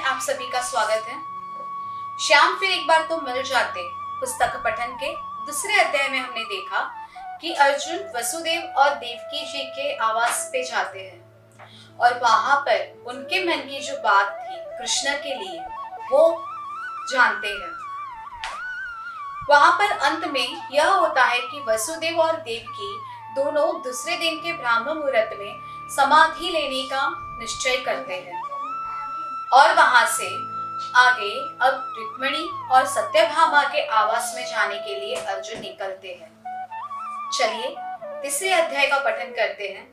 आप सभी का स्वागत है। श्याम फिर एक बार तो मिल जाते पुस्तक पठन के दूसरे अध्याय में हमने देखा कि अर्जुन वसुदेव और देवकी जी के आवास पे जाते हैं और वहां पर उनके मन की जो बात थी कृष्ण के लिए वो जानते हैं। वहां पर अंत में यह होता है कि वसुदेव और देवकी दोनों दूसरे दिन के ब्राह्म मुहूर्त में समाधि लेने का निश्चय करते हैं और वहां से आगे अब रुक्मिणी और सत्यभामा के आवास में जाने के लिए अर्जुन निकलते हैं। चलिए तीसरे अध्याय का पठन करते हैं।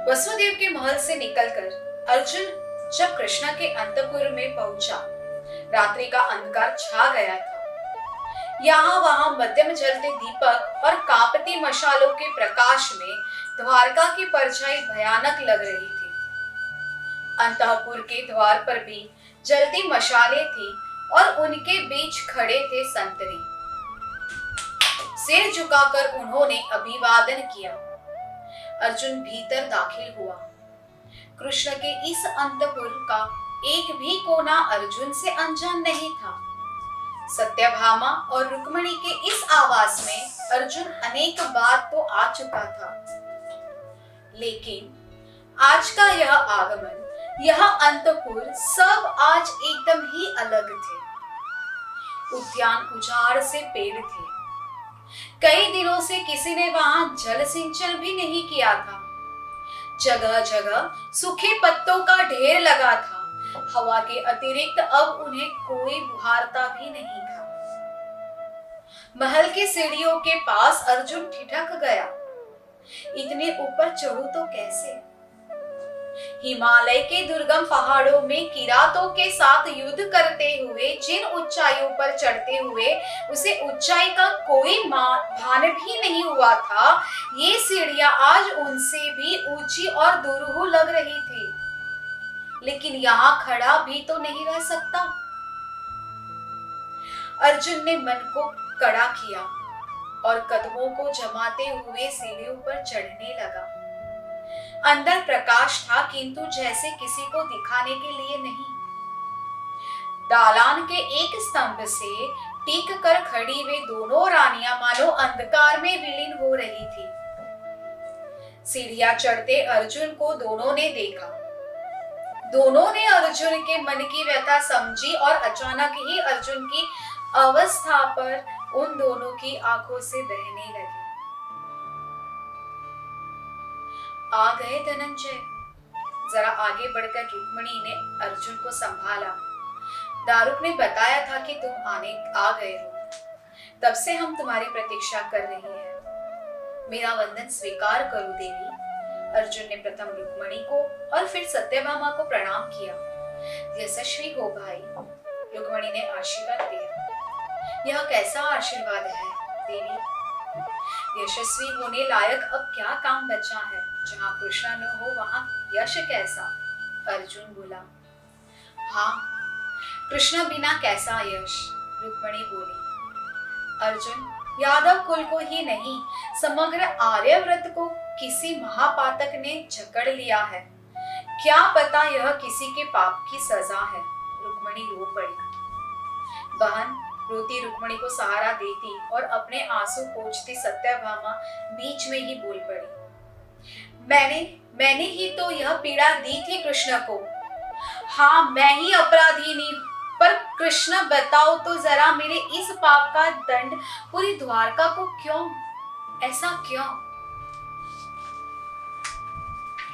वसुदेव के महल से निकलकर अर्जुन जब कृष्ण के अंतपुर में पहुंचा, रात्रि का अंधकार छा गया था। यहाँ वहां मध्यम जलते दीपक और कांपती मशालों के प्रकाश में द्वारका की परछाई भयानक लग रही थी। अंतःपुर के द्वार पर भी जलती मशालें थी और उनके बीच खड़े थे संतरी। सिर झुकाकर उन्होंने अभिवादन किया। अर्जुन भीतर दाखिल हुआ। कृष्ण के इस अंतपुर का एक भी कोना अर्जुन से अनजान नहीं था। सत्यभामा और रुक्मिणी के इस आवास में अर्जुन अनेक बार तो आ चुका था, लेकिन आज का यह आगमन, यह अंतपुर सब आज एकदम ही अलग थे। उद्यान उजाड़ से पेड़ थे। कई दिनों से किसी ने वहां जल सिंचन भी नहीं किया था। जगह जगह सूखे पत्तों का ढेर लगा था। हवा के अतिरिक्त अब उन्हें कोई बुहारता भी नहीं था। महल की सीढ़ियों के पास अर्जुन ठिठक गया। इतने ऊपर चढ़ूं तो कैसे? हिमालय के दुर्गम पहाड़ों में किरातों के साथ युद्ध करते हुए जिन ऊंचाइयों पर चढ़ते हुए उसे ऊंचाई का कोई भान भी नहीं हुआ था, ये सीढ़ियां आज उनसे भी ऊंची और दुरूह लग रही थी। लेकिन यहाँ खड़ा भी तो नहीं रह सकता। अर्जुन ने मन को कड़ा किया और कदमों को जमाते हुए सीढ़ियों पर चढ़ने लगा। अंदर प्रकाश था, किंतु जैसे किसी को दिखाने के लिए नहीं। दालान के एक स्तंभ से टिक कर खड़ी वे दोनों रानियां मानो अंधकार में विलीन हो रही थी। सीढ़ियां चढ़ते अर्जुन को दोनों ने देखा। दोनों ने अर्जुन के मन की व्यथा समझी और अचानक ही अर्जुन की अवस्था पर उन दोनों की आंखों से बहने लगी। आ गए धनंजय। जरा आगे बढ़कर रुक्मिणी ने अर्जुन को संभाला। दारुक ने बताया था कि तुम आ गए हो। तब से हम तुम्हारी प्रतीक्षा कर रहे हैं। मेरा वंदन स्वीकार करो देवी। अर्जुन ने प्रथम रुक्मिणी को और फिर सत्यभामा को प्रणाम किया। यशस्वी हो भाई, रुक्मिणी ने आशीर्वाद दिया। यह कैसा आशीर्वाद है देवी? यशस्वी होने लायक अब क्या काम बचा है? जहाँ कृष्ण न हो वहां यश कैसा? अर्जुन बोला। हाँ, कृष्ण बिना कैसा यश? रुक्मिणी बोली। अर्जुन, यादव कुल को ही नहीं, समग्र आर्यव्रत को किसी महापातक ने जकड़ लिया है। क्या पता यह किसी के पाप की सजा है। रुक्मिणी रो पड़ी। बहन, रोती रुक्मिणी को सहारा देती और अपने आंसू पोंछती सत्यभामा बीच में ही बोल पड़ी। मैंने ही तो यह पीड़ा दी थी कृष्ण को। हाँ, मैं ही अपराधिनी, पर कृष्ण बताओ तो जरा, मेरे इस पाप का दंड पूरी द्वारका को क्यों? ऐसा क्यों?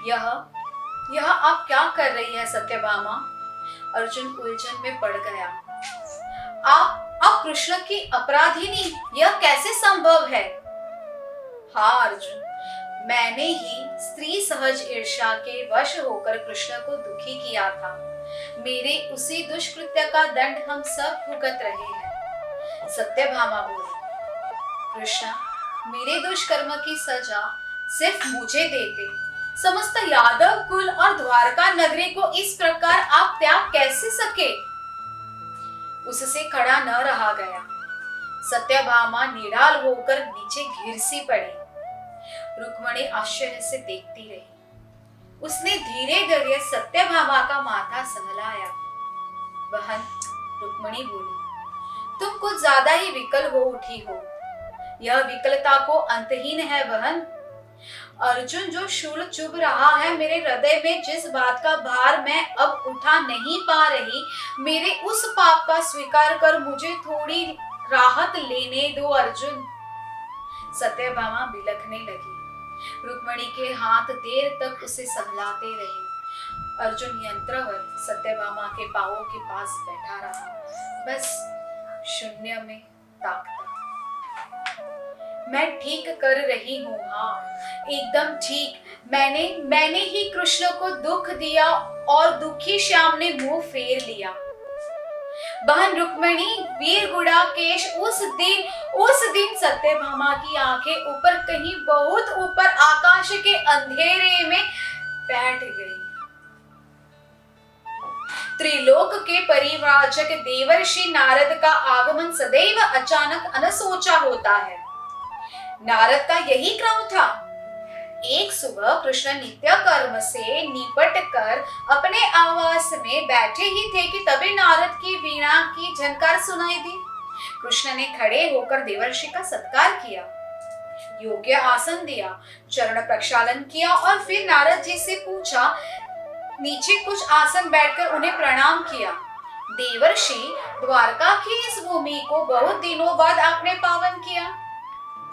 यह आप क्या कर रही है सत्यभामा? अर्जुन उलझन में पड़ गया। आप कृष्ण की अपराधिनी, यह कैसे संभव है? हाँ अर्जुन, मैंने ही स्त्री सहज ईर्ष्या के वश होकर कृष्ण को दुखी किया था। मेरे उसी दुष्कृत्य का दंड हम सब भुगत रहे हैं। सत्यभामा बोली। कृष्ण, मेरे दुष्कर्म की सजा सिर्फ मुझे देते, समस्त यादव कुल और द्वारका नगरी को इस प्रकार आप त्याग कैसे सके? उससे खड़ा न रहा गया। सत्यभामा निढाल होकर नीचे घिरसी पड़ी। रुक्मिणी आश्चर्य से देखती रही। उसने धीरे धीरे सत्यभामा का माथा सहलाया। बहन, रुक्मणी बोली, तुम कुछ ज्यादा ही विकल हो उठी हो। यह विकलता को अंतहीन है बहन। अर्जुन जो शूल चुभ रहा है मेरे हृदय में, जिस बात का भार मैं अब उठा नहीं पा रही, मेरे उस पाप का स्वीकार कर मुझे थोड़ी राहत लेने दो अर्जुन। सत्यभामा बिलखने लगी। रुक्मणी के हाथ देर तक उसे सहलाते रहे। अर्जुन यंत्रवत सत्यभामा के पांवों के पास बैठा रहा, बस शून्य में ताकता। मैं ठीक कर रही हूँ, हाँ एकदम ठीक। मैंने ही कृष्ण को दुख दिया और दुखी श्याम ने मुंह फेर लिया। बहन रुक्मणी, वीर गुड़ाकेश, उस दिन सत्यभामा की आंखें ऊपर, कहीं बहुत ऊपर आकाश के अंधेरे में बैठ गई। त्रिलोक के परिव्राजक देवर्षि नारद का आगमन सदैव अचानक अनसोचा होता है। नारद का यही क्रम था। एक सुबह कृष्ण नित्य कर्म से निपट कर अपने आवास में बैठे ही थे कि तभी नारद की वीणा की झनकार सुनाई दी। कृष्ण ने खड़े होकर देवर्षि का सत्कार किया, योग्य आसन दिया, चरण प्रक्षालन किया और फिर नारद जी से पूछा, नीचे कुछ आसन बैठकर उन्हें प्रणाम किया। देवर्षि, द्वारका की इस भूमि को बहुत दिनों बाद आपने पावन किया।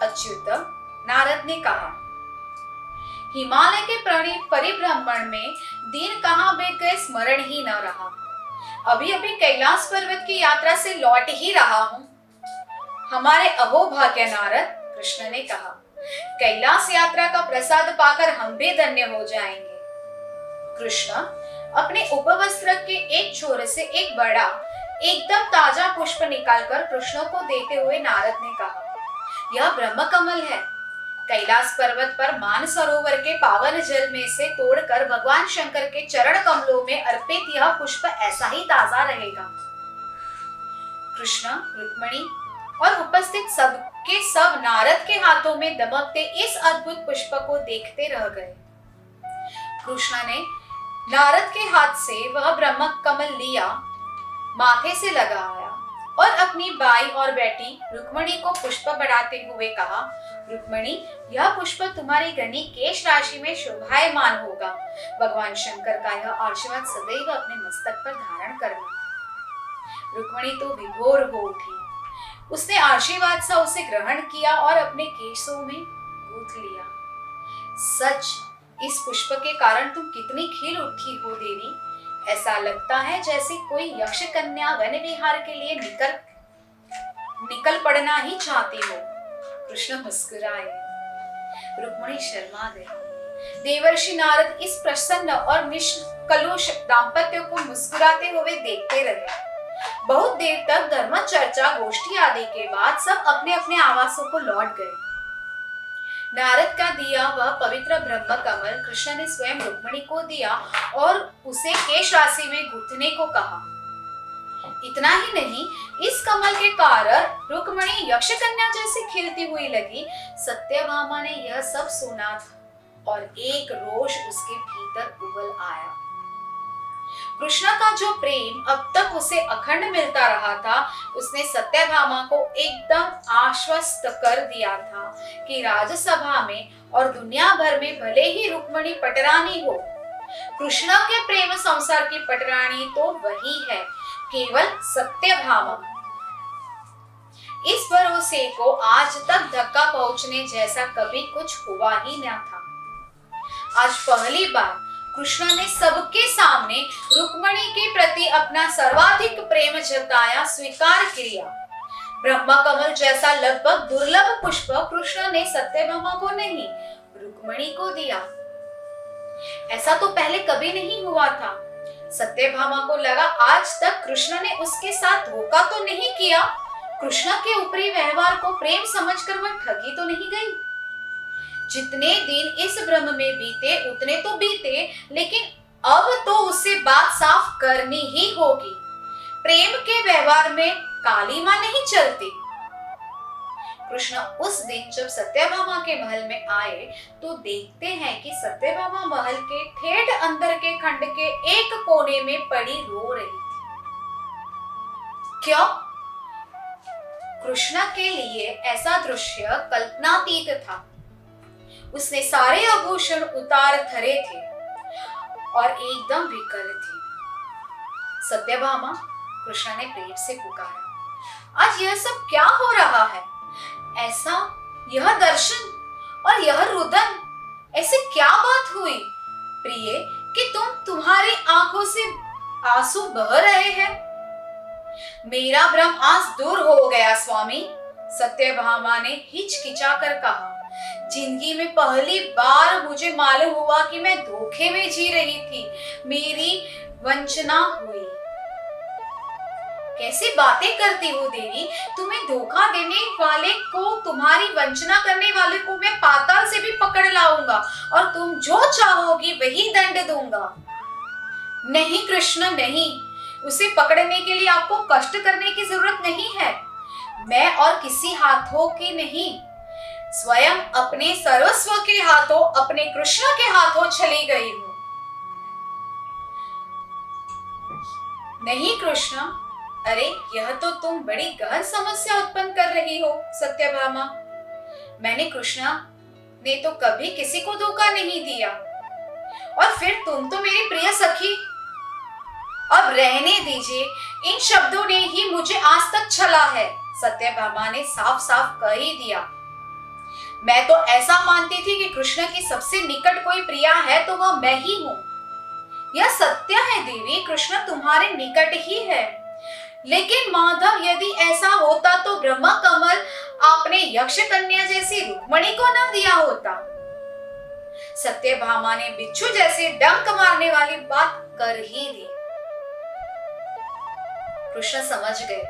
अच्युतम, नारद ने कहा, हिमालय के परिभ्रमण में दिन कहाँ बीत गए स्मरण ही न रहा। अभी अभी कैलाश पर्वत की यात्रा से लौट ही रहा हूँ। हमारे अहोभाग्य नारद, कृष्ण ने कहा, कैलाश यात्रा का प्रसाद पाकर हम भी धन्य हो जाएंगे। कृष्ण अपने उपवस्त्र के एक छोर से एक बड़ा एकदम ताजा पुष्प निकालकर कृष्ण को देते हुए नारद ने कहा, यह ब्रह्म कमल है। कैलाश पर्वत पर मान सरोवर के पावन जल में से तोड़कर भगवान शंकर के चरण कमलों में अर्पित यह पुष्प ऐसा ही ताजा रहेगा। कृष्ण, रुक्मणी और उपस्थित सबके सब नारद के हाथों में दमकते इस अद्भुत पुष्प को देखते रह गए। कृष्ण ने नारद के हाथ से वह ब्रह्म कमल लिया, माथे से लगाया और अपनी बाई और बेटी रुक्मणी को पुष्प बढ़ाते हुए कहा, रुक्मणी, यह पुष्प तुम्हारी घनी केश राशि में शोभायमान होगा। भगवान शंकर का यह आशीर्वाद सदैव अपने मस्तक पर धारण करना। रुक्मणी तो विभोर हो उठी। उसने आशीर्वाद सा उसे ग्रहण किया और अपने केशों में गूंथ लिया। सच, इस पुष्प के कारण तुम कितनी खिल उठी हो देवी। ऐसा लगता है जैसे कोई यक्ष कन्या वन विहार के लिए निकल पड़ना ही चाहती हो। कृष्ण मुस्कुराए। रुक्मणी शर्मा गई। देवर्षि नारद इस प्रसन्न और निष्कलुष दाम्पत्य को मुस्कुराते हुए देखते रहे। बहुत देर तक धर्म चर्चा, गोष्ठी आदि के बाद सब अपने अपने आवासों को लौट गए। नारद का दिया वह पवित्र ब्रह्म कमल कृष्ण ने स्वयं रुक्मणी को दिया और उसे केश राशि में गूंथने को कहा। इतना ही नहीं, इस कमल के कारण रुक्मणी यक्ष कन्या जैसी खिलती हुई लगी। सत्यभामा ने यह सब सुना था और एक रोष उसके भीतर उबल आया। कृष्ण का जो प्रेम अब तक उसे अखंड मिलता रहा था, उसने सत्यभामा को एकदम आश्वस्त कर दिया था कि राजसभा में और दुनिया भर में भले ही रुक्मणी पटरानी हो, कृष्ण के प्रेम संसार की पटरानी तो वही है, केवल सत्यभामा। इस भरोसे को आज तक धक्का पहुंचने जैसा कभी कुछ हुआ ही न था। आज पहली बार कृष्ण ने सबके सामने रुक्मणी के प्रति अपना सर्वाधिक प्रेम जताया, स्वीकार किया। ब्रह्म कमल जैसा लगभग दुर्लभ पुष्प कृष्ण ने सत्यभामा को नहीं, रुक्मणी को दिया। ऐसा तो पहले कभी नहीं हुआ था। सत्यभामा को लगा आज तक कृष्ण ने उसके साथ धोखा तो नहीं किया, कृष्ण के ऊपरी व्यवहार को प्रेम समझकर वह ठगी तो नहीं गई। जितने दिन इस भ्रम में बीते उतने तो बीते, लेकिन अब तो उससे बात साफ करनी ही होगी। प्रेम के व्यवहार में काली मां नहीं चलती। कृष्ण उस दिन जब सत्यभामा के महल में आए तो देखते हैं कि सत्यभामा महल के ठेठ अंदर के खंड के एक कोने में पड़ी रो रही थी। क्यों? कृष्ण के लिए ऐसा दृश्य कल्पनातीत था। उसने सारे आभूषण उतार धरे थे और एकदम विकल थी। सत्यभामा, कृष्ण ने प्रेम से पुकारा, आज यह सब क्या हो रहा है? ऐसा यह दर्शन और यह रुदन, ऐसे क्या बात हुई प्रिय कि तुम्हारी आंखों से आंसू बह रहे हैं? मेरा भ्रम आज दूर हो गया स्वामी, सत्यभामा ने हिचकिचाकर कहा। जिंदगी में पहली बार मुझे मालूम हुआ कि मैं धोखे में जी रही थी, मेरी वंचना हुई। कैसी बातें करती हो देवी? तुम्हें धोखा देने वाले को, तुम्हारी वंचना करने वाले को मैं पाताल से भी पकड़ लाऊंगा और तुम जो चाहोगी वही दंड दूंगा। नहीं कृष्ण नहीं, उसे पकड़ने के लिए आपको कष्ट करने की जरूरत नहीं है। मैं और किसी हाथों की नहीं, स्वयं अपने सर्वस्व के हाथों, अपने कृष्ण के हाथों चली गई हूं। नहीं कृष्ण, अरे यह तो तुम बड़ी गहन समस्या उत्पन्न कर रही हो सत्यभामा। मैंने कृष्ण ने तो कभी किसी को धोखा नहीं दिया, और फिर तुम तो मेरी प्रिय सखी। अब रहने दीजिए, इन शब्दों ने ही मुझे आज तक छला है, सत्यभामा ने साफ साफ कह ही दिया। मैं तो ऐसा मानती थी कि कृष्ण की सबसे निकट कोई प्रिया है तो वह मैं ही हूं। यह सत्य है देवी, कृष्ण तुम्हारे निकट ही है। लेकिन माधव, यदि ऐसा होता तो ब्रह्मा कमल आपने यक्ष कन्या जैसी रुक्मणी को न दिया होता। सत्यभामा ने बिच्छू जैसे डंक मारने वाली बात कर ही दी। कृष्ण समझ गए।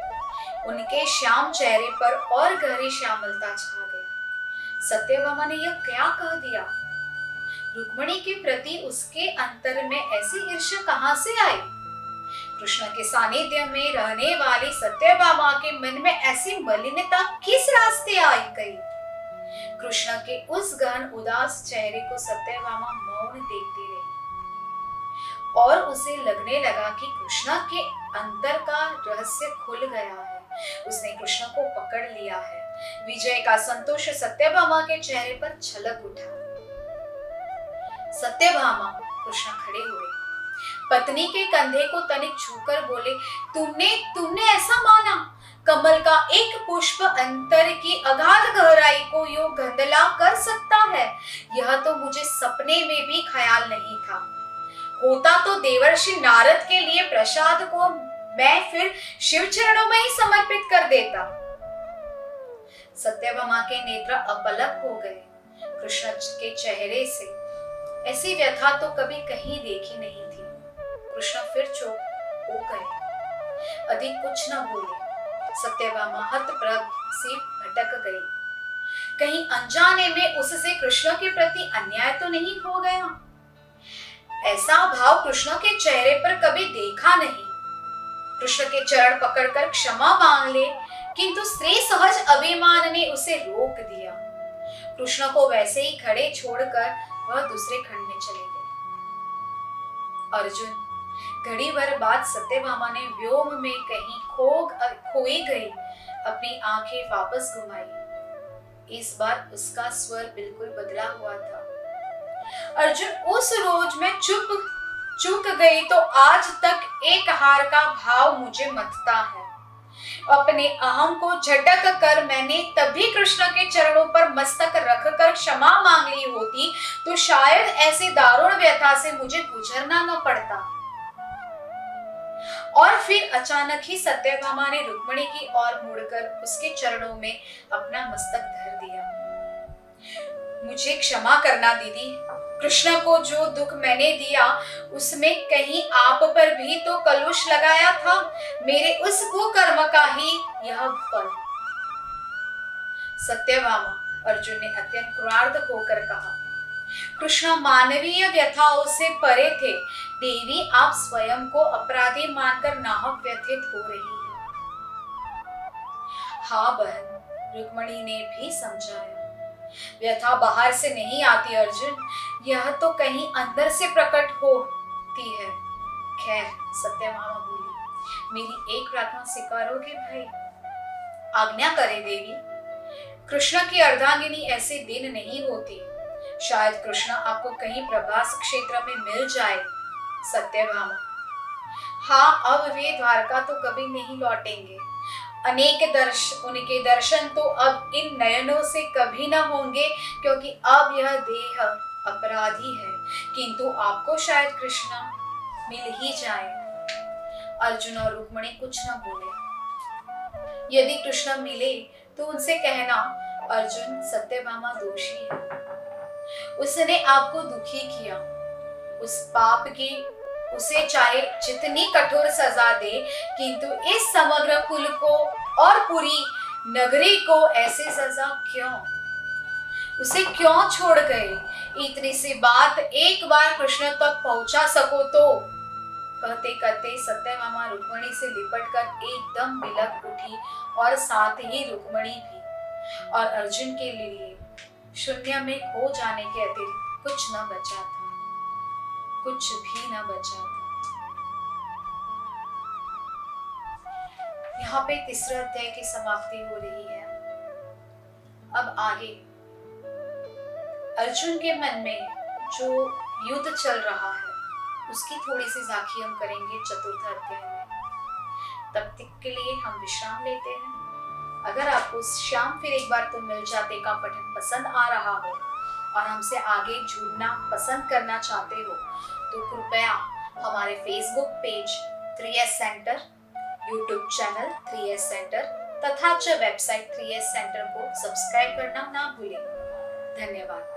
उनके श्याम चेहरे पर और गहरी श्यामलता छा गई। सत्यभामा ने यह क्या कह दिया? रुक्मणी के प्रति उसके अंतर में ऐसी ईर्ष्या कहां से आई? कृष्ण के सानिध्य में रहने वाली सत्यभामा के मन में ऐसी मलिनता किस रास्ते आई गई? कृष्ण के उस गहन उदास चेहरे को सत्यभामा मौन देखती रही और उसे लगने लगा कि कृष्ण के अंदर का रहस्य खुल गया है। उसने कृष्ण को पकड़ लिया है। विजय का संतोष सत्यभामा के चेहरे पर छलक उठा। सत्यभामा, कृष्ण खड़े हुए, पत्नी के कंधे को तनिक छूकर बोले, तुमने ऐसा माना? कमल का एक पुष्प अंतर की अगाध गहराई को यूं गंदला कर सकता है? यह तो मुझे सपने में भी ख्याल नहीं था। होता तो देवर्षि नारद के लिए प्रसाद को मैं फिर शिव चरणों में ही समर्पित कर देता। सत्यभामा के नेत्र अपलक हो गए। कृष्ण के चेहरे से ऐसी व्यथा तो कभी कहीं देखी नहीं थी। कृष्ण फिर चुप हो गए, अधिक कुछ न बोले। सत्यभामा हतप्रभ से भटक गई। कहीं अनजाने में उससे कृष्ण के प्रति अन्याय तो नहीं हो गया? ऐसा भाव कृष्ण के चेहरे पर कभी देखा नहीं। कृष्ण के चरण पकड़कर क्षमा मांग ले, किंतु स्त्री सहज अभिमान ने उसे रोक दिया। कृष्ण को वैसे ही खड़े छोड़कर वह दूसरे खंड में चले गए। अर्जुन, घड़ी भर बाद सत्यभामा ने व्योम में कहीं खोई गई अपनी आंखें वापस घुमाई। इस बार उसका स्वर बिल्कुल बदला हुआ था। अर्जुन, उस रोज मैं चूक गई तो आज तक एक हार का भाव मुझे मथता है। अपने अहम को झटक कर मैंने तभी कृष्ण के चरणों पर मस्तक रखकर क्षमा मांग ली होती तो शायद ऐसे दारुण व्यथा से मुझे गुजरना न पड़ता। और फिर अचानक ही सत्यभामा ने रुक्मिणी की ओर मुड़कर उसके चरणों में अपना मस्तक धर दिया। मुझे क्षमा करना दीदी, कृष्ण को जो दुख मैंने दिया उसमें कहीं आप पर भी तो कलुष लगाया था। मेरे उस कुकर्म का ही यह फल। सत्यभामा, अर्जुन ने अत्यंत क्रुद्ध होकर कहा। कृष्ण मानवीय व्यथाओं से परे थे। देवी, आप स्वयं को अपराधी मानकर नाहक व्यथित हो रही है। हाँ बहन, रुक्मणी ने भी समझाया। व्यथा बाहर से नहीं आती अर्जुन, यह तो कहीं अंदर से प्रकट होती है। खैर, सत्यभामा बोली, मेरी एक प्रार्थना स्वीकारोगे भाई? आज्ञा करे देवी। कृष्ण की अर्धांगिनी ऐसे दिन नहीं होती। शायद कृष्ण आपको कहीं प्रभास क्षेत्र में मिल जाए। सत्यभामा, हाँ, अब वे द्वारका तो कभी नहीं लौटेंगे। उनके दर्शन तो अब इन नयनों से कभी न होंगे, क्योंकि अब यह देह अपराधी है। किंतु आपको शायद कृष्ण मिल ही जाए। अर्जुन और रुक्मिणी कुछ न बोले। यदि कृष्ण मिले तो उनसे कहना, अर्जुन, सत्यभामा दोषी है। उसने आपको दुखी किया। उस पाप की उसे चाहे जितनी कठोर सजा दे, किंतु इस समग्र कुल को और पूरी नगरी को ऐसी सजा क्यों? उसे क्यों छोड़ गए? इतनी सी बात एक बार कृष्ण तक पहुंचा सको तो। कहते कहते सत्यभामा रुक्मिणी से लिपटकर एकदम बिलक उठी, और साथ ही रुक्मिणी भी। और अर्जुन के लिए शून्य में खो जाने के अतिरिक्त कुछ न बचा था, कुछ भी न बचा था। यहाँ पे तीसरे अध्याय की समाप्ति हो रही है। अब आगे अर्जुन के मन में जो युद्ध चल रहा है उसकी थोड़ी सी झांकी हम करेंगे चतुर्थ अध्याय में। तब तक के लिए हम विश्राम लेते हैं। अगर आपको शाम फिर एक बार तो मिल जाते का पठन पसंद आ रहा हो और हमसे आगे जुड़ना पसंद करना चाहते हो, तो कृपया हमारे Facebook page 3S centre, YouTube channel 3S centre तथा वेबसाइट 3S सेंटर को सब्सक्राइब करना ना भूलें। धन्यवाद।